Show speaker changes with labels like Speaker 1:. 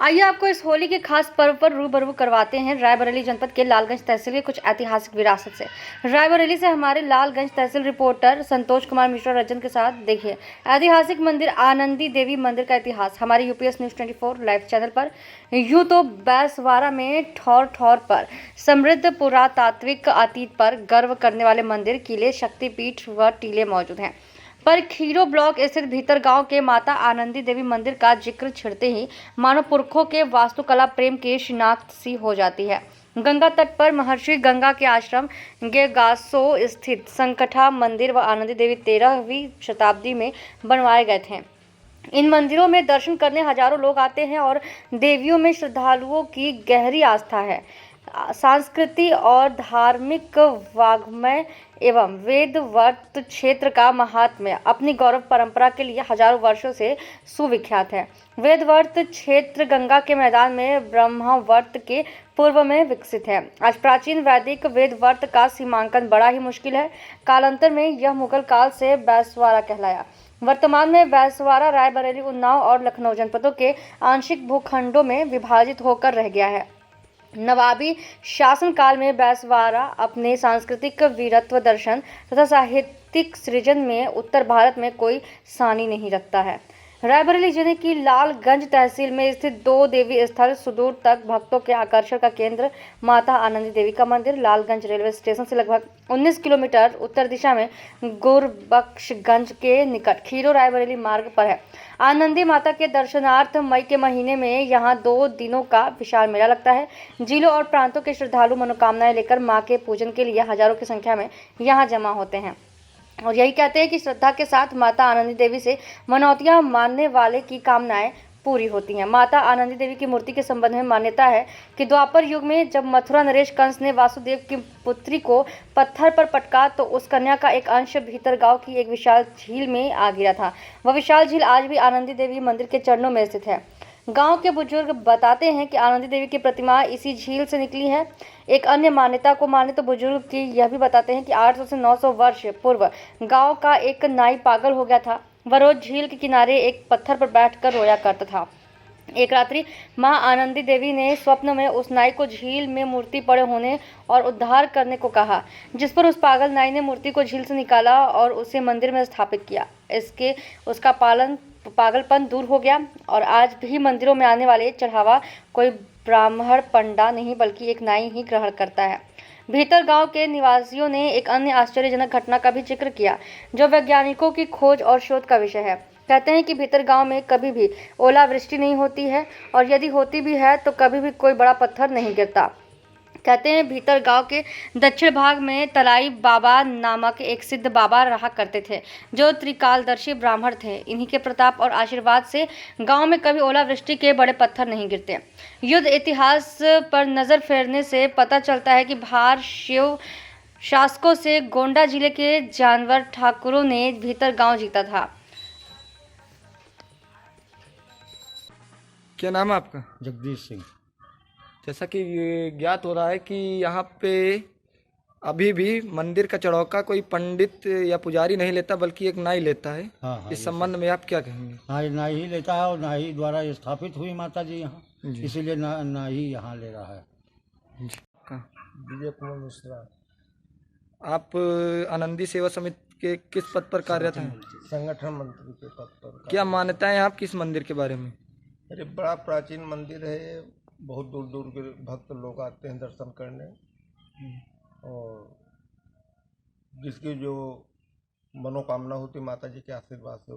Speaker 1: आइए आपको इस होली के खास पर्व पर रूबरू करवाते हैं रायबरेली जनपद के लालगंज तहसील के कुछ ऐतिहासिक विरासत से। रायबरेली से हमारे लालगंज तहसील रिपोर्टर संतोष कुमार मिश्रा रजन के साथ देखिए ऐतिहासिक मंदिर आनंदी देवी मंदिर का इतिहास हमारे यूपीएस न्यूज 24 लाइव चैनल पर। यूं तो बैसवारा में ठौर ठौर पर समृद्ध पुरातात्विक अतीत पर गर्व करने वाले मंदिर, किले, शक्तिपीठ व टीले मौजूद हैं, पर खीरो ब्लॉक स्थित भीतर गांव के माता आनंदी देवी मंदिर का जिक्र छिड़ते ही मानो पुरखों के वास्तुकला प्रेम की शिनाख्त सी हो जाती है। गंगा तट पर महर्षि गंगा के आश्रम गेगासो स्थित संकठा मंदिर व आनंदी देवी 13वीं शताब्दी में बनवाए गए थे। इन मंदिरों में दर्शन करने हजारों लोग आते हैं और देवियों में श्रद्धालुओं की गहरी आस्था है। सांस्कृतिक और धार्मिक वाग्मय एवं वेदवर्त क्षेत्र का महात्म्य अपनी गौरव परंपरा के लिए हजारों वर्षों से सुविख्यात है। वेदवर्त क्षेत्र गंगा के मैदान में ब्रह्मवर्त के पूर्व में विकसित है। आज प्राचीन वैदिक वेदवर्त का सीमांकन बड़ा ही मुश्किल है। कालांतर में यह मुगल काल से बैसवारा कहलाया। वर्तमान में बैसवारा रायबरेली, उन्नाव और लखनऊ जनपदों के आंशिक भूखंडों में विभाजित होकर रह गया है। नवाबी शासनकाल में बैसवारा अपने सांस्कृतिक वीरत्व, दर्शन तथा साहित्यिक सृजन में उत्तर भारत में कोई सानी नहीं रखता है। रायबरेली जिले की लालगंज तहसील में स्थित दो देवी स्थल, सुदूर तक भक्तों के आकर्षण का केंद्र माता आनंदी देवी का मंदिर लालगंज रेलवे स्टेशन से लगभग 19 किलोमीटर उत्तर दिशा में गुरबख्शगंज के निकट खीरो रायबरेली मार्ग पर है। आनंदी माता के दर्शनार्थ मई के महीने में यहाँ 2 दिनों का विशाल मेला लगता है। जिलों और प्रांतों के श्रद्धालु मनोकामनाएं लेकर मां के पूजन के लिए हजारों की संख्या में यहाँ जमा होते हैं और यही कहते हैं कि श्रद्धा के साथ माता आनंदी देवी से मनौतियां मानने वाले की कामनाएं पूरी होती हैं। माता आनंदी देवी की मूर्ति के संबंध में मान्यता है कि द्वापर युग में जब मथुरा नरेश कंस ने वासुदेव की पुत्री को पत्थर पर पटका तो उस कन्या का एक अंश भीतर गांव की एक विशाल झील में आ गिरा था। वह विशाल झील आज भी आनंदी देवी मंदिर के चरणों में स्थित है। गांव के बुजुर्ग बताते हैं कि आनंदी देवी की प्रतिमा इसी झील से निकली है। एक अन्य मान्यता को माने तो बुजुर्ग की यह भी बताते हैं कि 800 से 900 वर्ष पूर्व गांव का एक नाई पागल हो गया था। वह रोज झील के किनारे एक पत्थर पर बैठकर रोया करता था। एक रात्रि मां आनंदी देवी ने स्वप्न में उस नाई को झील में मूर्ति पड़े होने और उद्धार करने को कहा, जिस पर उस पागल नाई ने मूर्ति को झील से निकाला और उसे मंदिर में स्थापित किया। इसके उसका पागलपन दूर हो गया और आज भी मंदिरों में आने वाले चढ़ावा कोई ब्राह्मण पंडा नहीं बल्कि एक नाई ही ग्रहण करता है। भीतर गांव के निवासियों ने एक अन्य आश्चर्यजनक घटना का भी जिक्र किया जो वैज्ञानिकों की खोज और शोध का विषय है। कहते हैं कि भीतर गांव में कभी भी ओलावृष्टि नहीं होती है और यदि होती भी है तो कभी भी कोई बड़ा पत्थर नहीं गिरता। कहते हैं भीतर गांव के दक्षिण भाग में तलाई बाबा नामक एक सिद्ध बाबा रहा करते थे जो त्रिकालदर्शी ब्राह्मण थे। इन्हीं के प्रताप और आशीर्वाद से गांव में कभी ओलावृष्टि के बड़े पत्थर नहीं गिरते। युद्ध इतिहास पर नजर फेरने से पता चलता है कि भार शिव शासकों से गोंडा जिले के जानवर ठाकुरों ने भीतर गांव जीता था।
Speaker 2: क्या नाम है आपका?
Speaker 3: जगदीश सिंह।
Speaker 2: जैसा कि ये ज्ञात हो रहा है कि यहाँ पे अभी भी मंदिर का चढ़ौका कोई पंडित या पुजारी नहीं लेता बल्कि एक नाई लेता है।
Speaker 3: हाँ,
Speaker 2: इस संबंध में आप क्या कहेंगे?
Speaker 3: नाई ही लेता है और नाई द्वारा स्थापित हुई माता जी यहाँ,
Speaker 2: जी।
Speaker 3: इसीलिए नाई यहाँ ले रहा है।
Speaker 2: जी। कहाँ?
Speaker 4: विजय कुमार मिश्रा,
Speaker 2: आप आनंदी सेवा समिति के किस पद पर कार्यरत हैं?
Speaker 4: संगठन मंत्री के पद पर।
Speaker 2: क्या मान्यताएं आप किस मंदिर के बारे में?
Speaker 4: अरे बड़ा प्राचीन मंदिर है, बहुत दूर दूर के भक्त लोग आते हैं दर्शन करने और जिसकी जो मनोकामना होती माता जी के आशीर्वाद से